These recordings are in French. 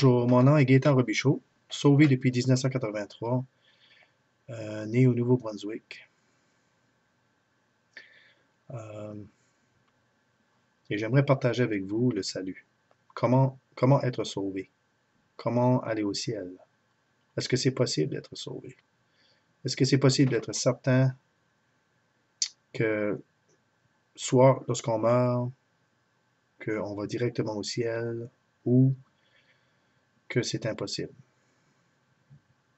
Bonjour, mon nom est Gaétan Robichaud, sauvé depuis 1983, né au Nouveau-Brunswick. Euh, et j'aimerais partager avec vous le salut. Comment être sauvé? Comment aller au ciel? Est-ce que c'est possible d'être sauvé? Est-ce que c'est possible d'être certain que soit lorsqu'on meurt, qu'on va directement au ciel ou que c'est impossible?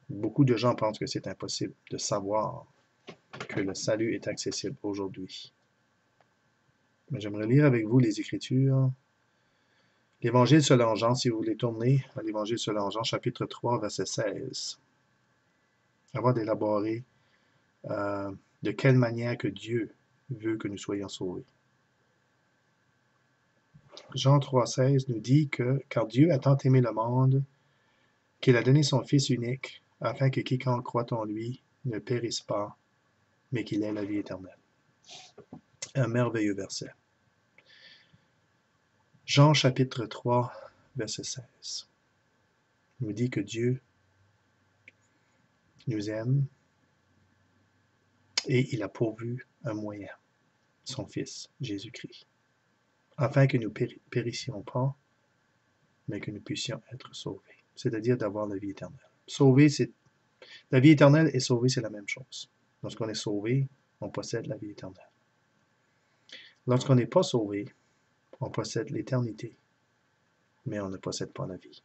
Beaucoup de gens pensent que c'est impossible de savoir que le salut est accessible aujourd'hui. Mais j'aimerais lire avec vous les Écritures. L'Évangile selon Jean, si vous voulez tourner à l'Évangile selon Jean, chapitre 3, verset 16. Avant d'élaborer de quelle manière que Dieu veut que nous soyons sauvés. Jean 3, 16 nous dit que « Car Dieu a tant aimé le monde qu'il a donné son Fils unique, afin que quiconque croit en lui ne périsse pas, mais qu'il ait la vie éternelle. » Un merveilleux verset. Jean chapitre 3, verset 16 nous dit que Dieu nous aime et il a pourvu un moyen, son Fils, Jésus-Christ, afin que nous périssions pas, mais que nous puissions être sauvés, c'est-à-dire d'avoir la vie éternelle. Sauver, c'est la vie éternelle et sauver, c'est la même chose. Lorsqu'on est sauvé, on possède la vie éternelle. Lorsqu'on n'est pas sauvé, on possède l'éternité, mais on ne possède pas la vie.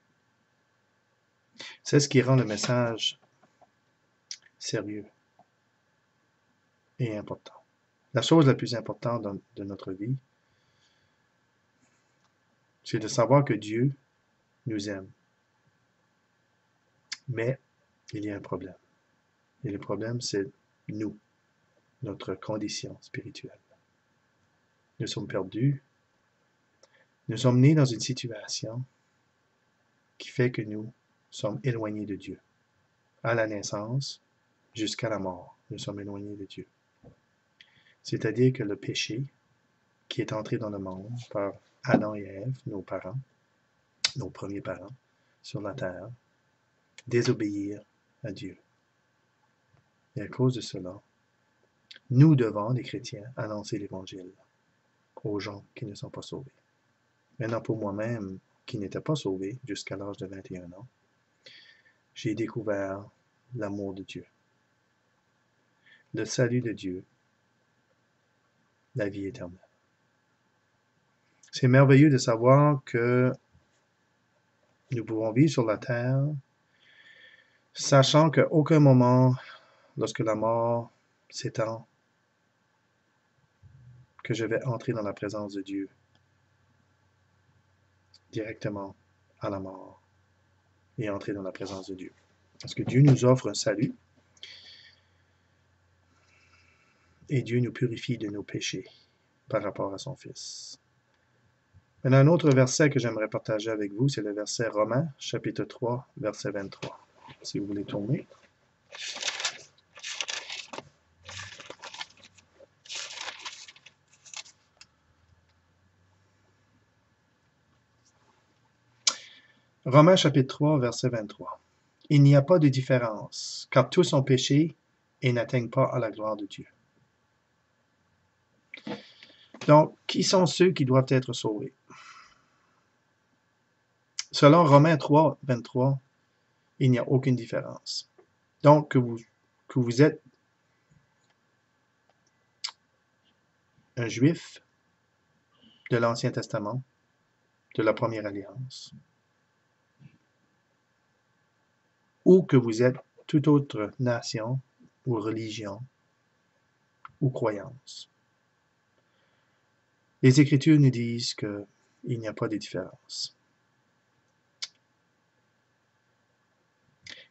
C'est ce qui rend le message sérieux et important. La chose la plus importante de notre vie, c'est de savoir que Dieu nous aime. Mais il y a un problème. Et le problème, c'est nous, notre condition spirituelle. Nous sommes perdus. Nous sommes nés dans une situation qui fait que nous sommes éloignés de Dieu. À la naissance, jusqu'à la mort, nous sommes éloignés de Dieu. C'est-à-dire que le péché qui est entré dans le monde par Adam et Ève, nos parents, nos premiers parents sur la terre, désobéir à Dieu. Et à cause de cela, nous devons, les chrétiens, annoncer l'Évangile aux gens qui ne sont pas sauvés. Maintenant, pour moi-même, qui n'étais pas sauvé jusqu'à l'âge de 21 ans, j'ai découvert l'amour de Dieu, le salut de Dieu, la vie éternelle. C'est merveilleux de savoir que nous pouvons vivre sur la terre, sachant qu'à aucun moment, lorsque la mort s'étend, que je vais entrer dans la présence de Dieu directement à la mort et entrer dans la présence de Dieu. Parce que Dieu nous offre un salut et Dieu nous purifie de nos péchés par rapport à son Fils. Maintenant, un autre verset que j'aimerais partager avec vous, c'est le verset Romains, chapitre 3, verset 23. Si vous voulez tourner. Romains, chapitre 3, verset 23. Il n'y a pas de différence, car tous ont péché et n'atteignent pas à la gloire de Dieu. Donc, qui sont ceux qui doivent être sauvés? Selon Romains 3, 23, il n'y a aucune différence. Donc, que vous êtes un juif de l'Ancien Testament, de la Première Alliance, ou que vous êtes toute autre nation ou religion ou croyance. Les Écritures nous disent qu'il n'y a pas de différence.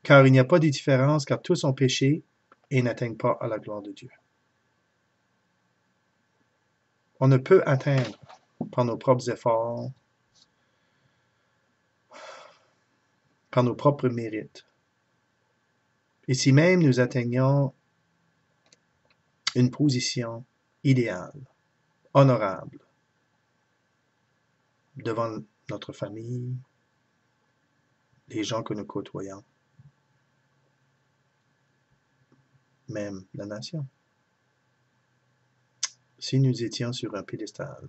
Car il n'y a pas de différence, car tous ont péché et n'atteignent pas à la gloire de Dieu. On ne peut atteindre par nos propres efforts, par nos propres mérites. Et si même nous atteignons une position idéale, honorable, devant notre famille, les gens que nous côtoyons, même la nation. Si nous étions sur un piédestal,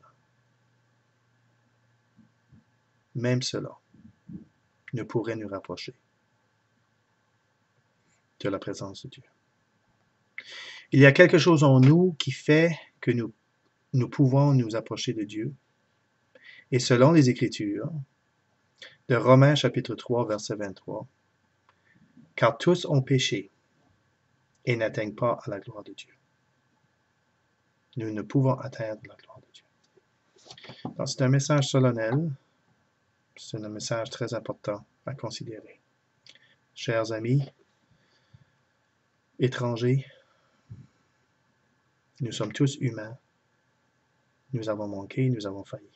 même cela ne pourrait nous rapprocher de la présence de Dieu. Il y a quelque chose en nous qui fait que nous pouvons nous approcher de Dieu. Et selon les Écritures, de Romains chapitre 3, verset 23, « Car tous ont péché et n'atteignent pas à la gloire de Dieu. » Nous ne pouvons atteindre la gloire de Dieu. Donc, c'est un message solennel, c'est un message très important à considérer. Chers amis, étrangers, nous sommes tous humains. Nous avons manqué, nous avons failli.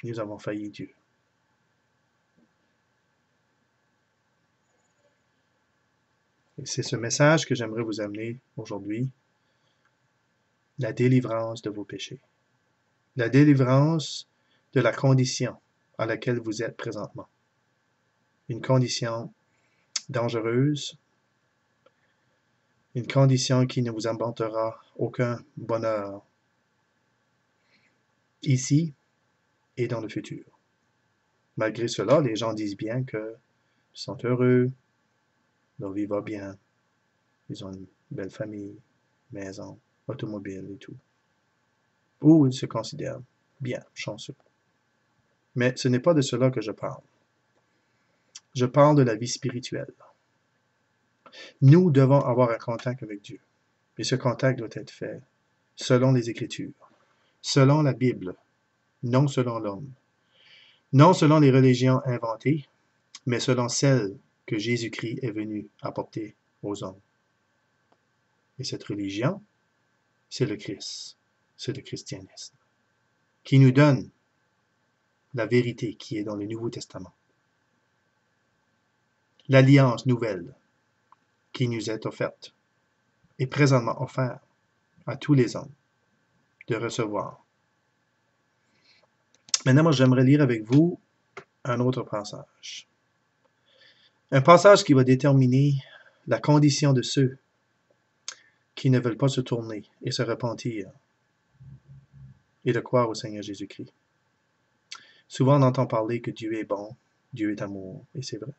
Nous avons failli Dieu. Et c'est ce message que j'aimerais vous amener aujourd'hui. La délivrance de vos péchés. La délivrance de la condition à laquelle vous êtes présentement. Une condition dangereuse, une condition qui ne vous apportera aucun bonheur ici et dans le futur. Malgré cela, les gens disent bien qu'ils sont heureux, leur vie va bien, ils ont une belle famille, maison, automobile et tout. Ou ils se considèrent bien, chanceux. Mais ce n'est pas de cela que je parle. Je parle de la vie spirituelle. Nous devons avoir un contact avec Dieu. Et ce contact doit être fait selon les Écritures, selon la Bible, non selon l'homme, non selon les religions inventées, mais selon celles que Jésus-Christ est venu apporter aux hommes. Et cette religion, c'est le Christ, c'est le christianisme, qui nous donne la vérité qui est dans le Nouveau Testament. L'alliance nouvelle qui nous est offerte est présentement offerte à tous les hommes de recevoir. Maintenant, moi, j'aimerais lire avec vous un autre passage. Un passage qui va déterminer la condition de ceux qui ne veulent pas se tourner et se repentir et de croire au Seigneur Jésus-Christ. Souvent, on entend parler que Dieu est bon, Dieu est amour, et c'est vrai.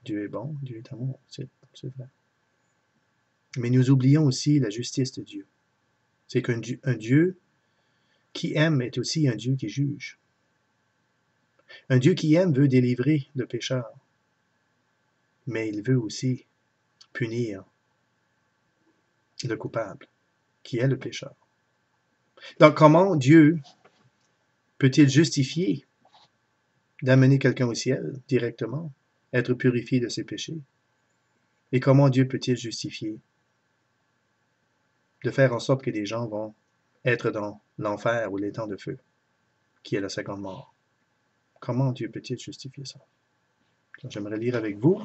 Dieu est bon, Dieu est amour, c'est vrai. Mais nous oublions aussi la justice de Dieu. C'est qu'un Dieu qui aime est aussi un Dieu qui juge. Un Dieu qui aime veut délivrer le pécheur, mais il veut aussi punir le coupable, qui est le pécheur. Donc, comment Dieu peut-il justifier d'amener quelqu'un au ciel directement, être purifié de ses péchés? Et comment Dieu peut-il justifier de faire en sorte que des gens vont être dans l'enfer ou l'étang de feu, qui est la seconde mort? Comment Dieu peut-il justifier ça? J'aimerais lire avec vous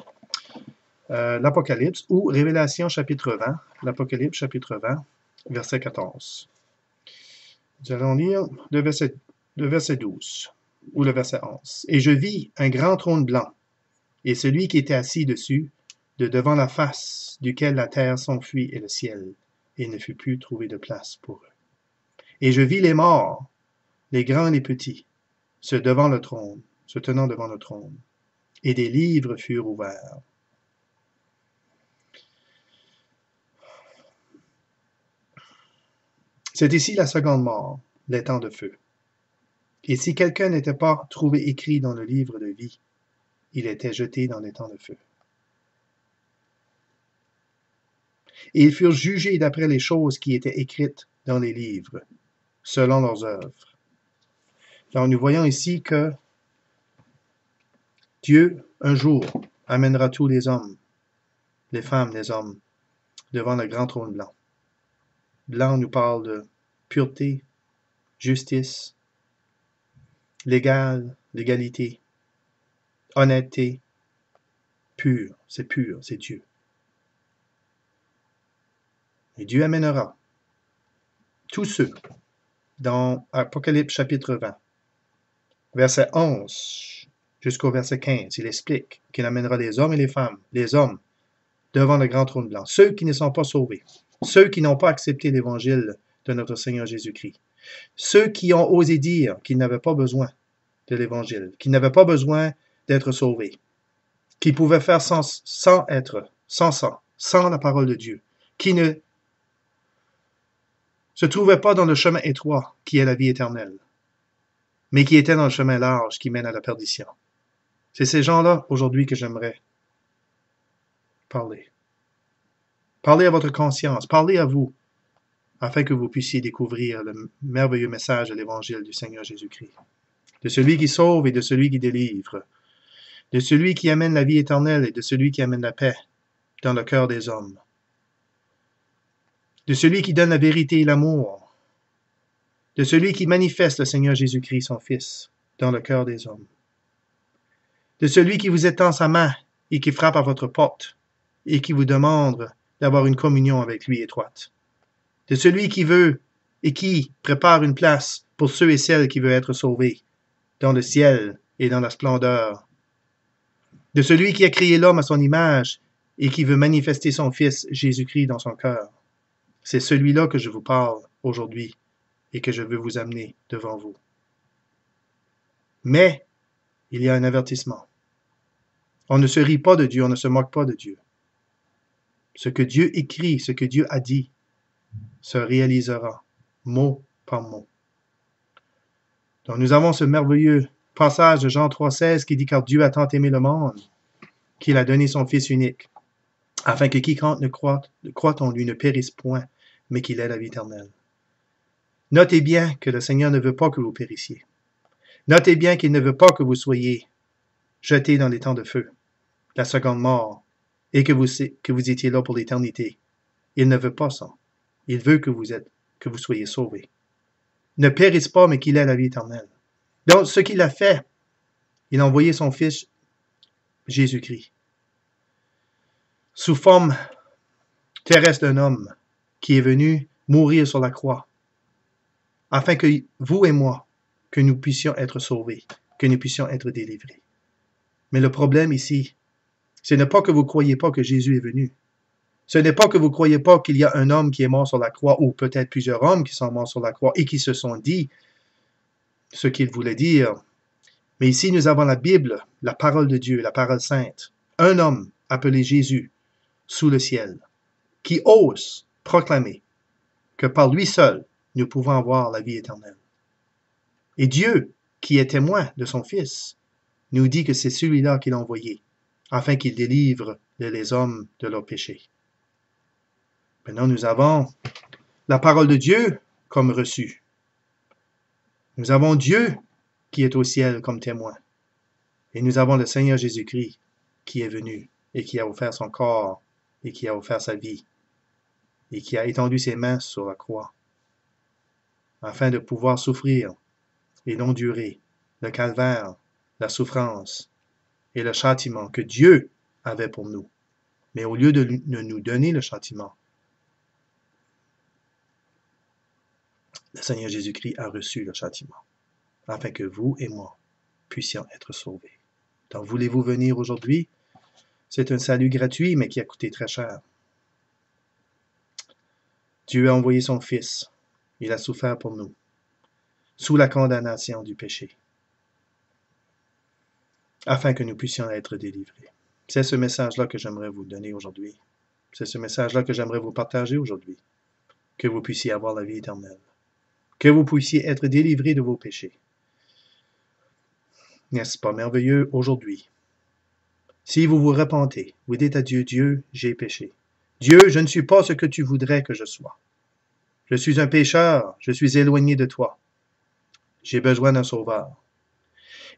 l'Apocalypse ou Révélation chapitre 20, l'Apocalypse chapitre 20, verset 14. Nous allons lire le verset 12 ou le verset 11. « Et je vis un grand trône blanc, et celui qui était assis dessus, de devant la face duquel la terre s'enfuit et le ciel, et ne fut plus trouvé de place pour eux. Et je vis les morts, les grands et les petits, se tenant devant le trône, et des livres furent ouverts. C'est ici la seconde mort, l'étang de feu. Et si quelqu'un n'était pas trouvé écrit dans le livre de vie, il était jeté dans l'étang de feu. Et ils furent jugés d'après les choses qui étaient écrites dans les livres, selon leurs œuvres. Donc nous voyons ici que Dieu, un jour, amènera tous les hommes, les femmes, les hommes, devant le grand trône blanc. Blanc nous parle de pureté, justice, l'égalité, honnêteté, pur, c'est Dieu. Et Dieu amènera tous ceux dans Apocalypse chapitre 20, verset 11 jusqu'au verset 15. Il explique qu'il amènera les hommes et les hommes, devant le grand trône blanc. Ceux qui ne sont pas sauvés, ceux qui n'ont pas accepté l'évangile de notre Seigneur Jésus-Christ, ceux qui ont osé dire qu'ils n'avaient pas besoin de l'évangile, qu'ils n'avaient pas besoin d'être sauvés, qu'ils pouvaient faire sans la parole de Dieu, qui ne se trouvaient pas dans le chemin étroit qui est la vie éternelle, mais qui étaient dans le chemin large qui mène à la perdition. C'est ces gens-là aujourd'hui que j'aimerais parler. Parlez à votre conscience, parlez à vous, afin que vous puissiez découvrir le merveilleux message de l'Évangile du Seigneur Jésus-Christ, de celui qui sauve et de celui qui délivre, de celui qui amène la vie éternelle et de celui qui amène la paix dans le cœur des hommes, de celui qui donne la vérité et l'amour, de celui qui manifeste le Seigneur Jésus-Christ, son Fils, dans le cœur des hommes, de celui qui vous étend sa main et qui frappe à votre porte et qui vous demande d'avoir une communion avec lui étroite, de celui qui veut et qui prépare une place pour ceux et celles qui veulent être sauvés dans le ciel et dans la splendeur, de celui qui a créé l'homme à son image et qui veut manifester son Fils Jésus-Christ dans son cœur. C'est celui-là que je vous parle aujourd'hui et que je veux vous amener devant vous. Mais il y a un avertissement. On ne se rit pas de Dieu, on ne se moque pas de Dieu. Ce que Dieu écrit, ce que Dieu a dit, se réalisera mot par mot. Donc nous avons ce merveilleux passage de Jean 3,16 qui dit « Car Dieu a tant aimé le monde qu'il a donné son Fils unique, afin que quiconque ne croit en lui ne périsse point, mais qu'il ait la vie éternelle. » Notez bien que le Seigneur ne veut pas que vous périssiez. Notez bien qu'il ne veut pas que vous soyez jetés dans les temps de feu, la seconde mort, et que vous étiez là pour l'éternité. Il ne veut pas ça. Il veut que vous soyez sauvés. Ne périsse pas, mais qu'il ait la vie éternelle. Donc, ce qu'il a fait, il a envoyé son Fils Jésus-Christ, sous forme terrestre d'un homme, qui est venu mourir sur la croix, afin que vous et moi, que nous puissions être sauvés, que nous puissions être délivrés. Mais le problème ici, ce n'est pas que vous ne croyez pas que Jésus est venu. Ce n'est pas que vous ne croyez pas qu'il y a un homme qui est mort sur la croix, ou peut-être plusieurs hommes qui sont morts sur la croix et qui se sont dit ce qu'ils voulaient dire. Mais ici, nous avons la Bible, la parole de Dieu, la parole sainte. Un homme appelé Jésus, sous le ciel, qui ose proclamer que par lui seul, nous pouvons avoir la vie éternelle. Et Dieu, qui est témoin de son Fils, nous dit que c'est celui-là qu'il a envoyé, afin qu'il délivre les hommes de leurs péchés. Maintenant, nous avons la parole de Dieu comme reçue. Nous avons Dieu qui est au ciel comme témoin. Et nous avons le Seigneur Jésus-Christ qui est venu et qui a offert son corps et qui a offert sa vie et qui a étendu ses mains sur la croix afin de pouvoir souffrir et d'endurer le calvaire, la souffrance et le châtiment que Dieu avait pour nous. Mais au lieu de nous donner le châtiment, le Seigneur Jésus-Christ a reçu le châtiment, afin que vous et moi puissions être sauvés. Donc, voulez-vous venir aujourd'hui? C'est un salut gratuit, mais qui a coûté très cher. Dieu a envoyé son Fils. Il a souffert pour nous, sous la condamnation du péché, afin que nous puissions être délivrés. C'est ce message-là que j'aimerais vous donner aujourd'hui. C'est ce message-là que j'aimerais vous partager aujourd'hui. Que vous puissiez avoir la vie éternelle. Que vous puissiez être délivrés de vos péchés. N'est-ce pas merveilleux aujourd'hui? Si vous vous repentez, vous dites à Dieu, Dieu, j'ai péché. Dieu, je ne suis pas ce que tu voudrais que je sois. Je suis un pécheur, je suis éloigné de toi. J'ai besoin d'un sauveur.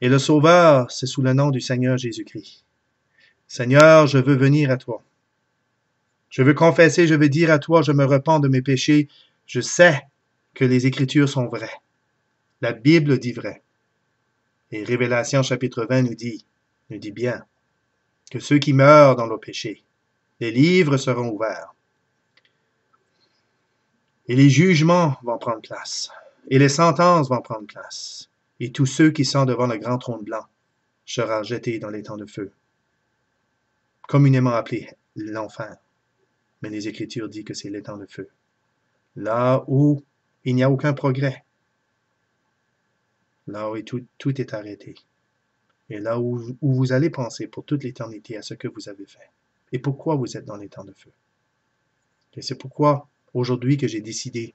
Et le sauveur, c'est sous le nom du Seigneur Jésus-Christ. Seigneur, je veux venir à toi. Je veux confesser, je veux dire à toi, je me repens de mes péchés. Je sais que les Écritures sont vraies. La Bible dit vrai. Et Révélation chapitre 20 nous dit bien, que ceux qui meurent dans leurs péchés, les livres seront ouverts. Et les jugements vont prendre place. Et les sentences vont prendre place. Et tous ceux qui sont devant le grand trône blanc, sera jeté dans les temps de feu, communément appelé l'enfer. Mais les Écritures disent que c'est les temps de feu. Là où il n'y a aucun progrès, là où tout est arrêté, et là où vous allez penser pour toute l'éternité à ce que vous avez fait, et pourquoi vous êtes dans les temps de feu. Et c'est pourquoi, aujourd'hui, que j'ai décidé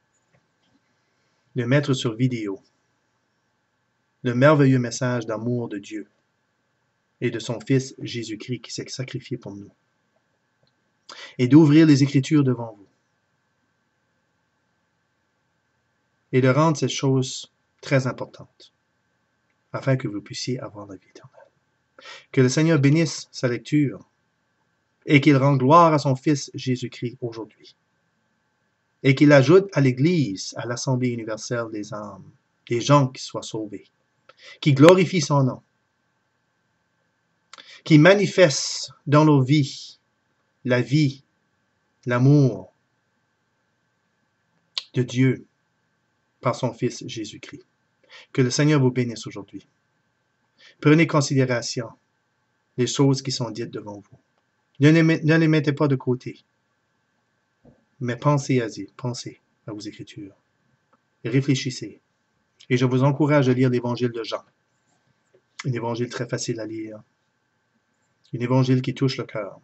de mettre sur vidéo le merveilleux message d'amour de Dieu et de son Fils Jésus-Christ qui s'est sacrifié pour nous, et d'ouvrir les Écritures devant vous, et de rendre cette chose très importante, afin que vous puissiez avoir la vie éternelle. Que le Seigneur bénisse sa lecture, et qu'il rende gloire à son Fils Jésus-Christ aujourd'hui, et qu'il ajoute à l'Église, à l'Assemblée universelle des âmes, des gens qui soient sauvés, qui glorifient son nom, qui manifestent dans nos vies la vie, l'amour de Dieu par son Fils Jésus-Christ. Que le Seigneur vous bénisse aujourd'hui. Prenez considération des choses qui sont dites devant vous. Ne les mettez pas de côté, mais pensez à vos Écritures, et réfléchissez. Et je vous encourage à lire l'Évangile de Jean, un évangile très facile à lire, un évangile qui touche le cœur,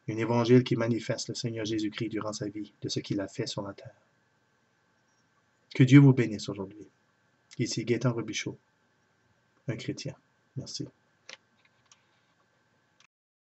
un évangile qui manifeste le Seigneur Jésus-Christ durant sa vie, de ce qu'il a fait sur la terre. Que Dieu vous bénisse aujourd'hui. Ici Gaétan Robichaud, un chrétien. Merci.